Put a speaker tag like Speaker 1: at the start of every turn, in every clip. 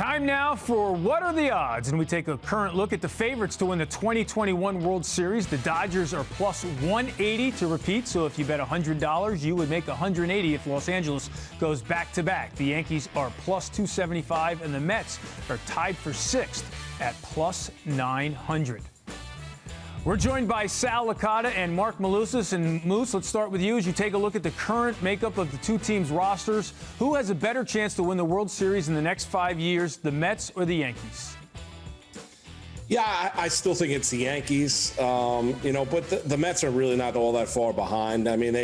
Speaker 1: Time now for What Are the Odds? And we take a current look at the favorites to win the 2021 World Series. The Dodgers are plus 180 to repeat, so if you bet $100, you would make 180 if Los Angeles goes back-to-back. The Yankees are plus 275, and the Mets are tied for sixth at plus 900. We're joined by Sal Licata and Mark Malusis. And Moose, let's start with you. As you take a look at the current makeup of the two teams' rosters, who has a better chance to win the World Series in the next 5 years, the Mets or the Yankees?
Speaker 2: Yeah, I still think it's the Yankees, but the Mets are really not all that far behind. I mean,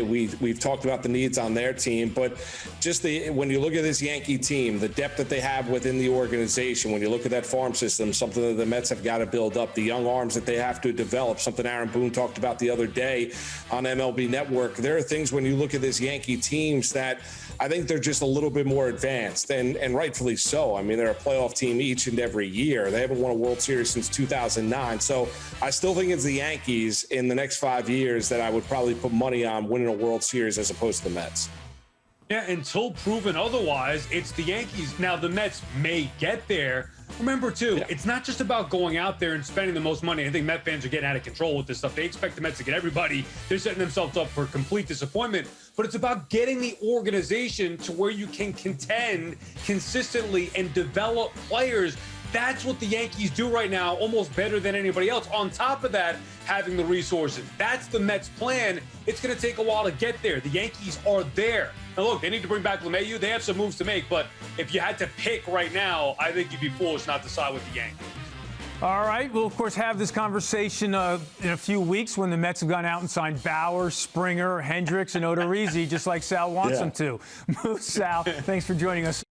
Speaker 2: we've talked about the needs on their team, but just when you look at this Yankee team, the depth that they have within the organization, when you look at that farm system, something that the Mets have got to build up, the young arms that they have to develop, something Aaron Boone talked about the other day on MLB Network. There are things when you look at this Yankee teams that I think they're just a little bit more advanced, and rightfully so. I mean, they're a playoff team each and every year. They haven't won a World Series since 2009. So I still think it's the Yankees in the next 5 years that I would probably put money on winning a World Series as opposed to the Mets.
Speaker 3: Yeah, until proven otherwise, it's the Yankees. Now, the Mets may get there. Remember, too, It's not just about going out there and spending the most money. I think Met fans are getting out of control with this stuff. They expect the Mets to get everybody. They're setting themselves up for complete disappointment. But it's about getting the organization to where you can contend consistently and develop players. That's what the Yankees do right now, almost better than anybody else. On top of that, having the resources. That's the Mets' plan. It's going to take a while to get there. The Yankees are there. Now, look, they need to bring back LeMahieu. They have some moves to make, but if you had to pick right now, I think you'd be foolish not to side with the Yankees.
Speaker 1: All right. We'll, of course, have this conversation in a few weeks when the Mets have gone out and signed Bauer, Springer, Hendricks, and Odorizzi, just like Sal wants them to. Sal, thanks for joining us.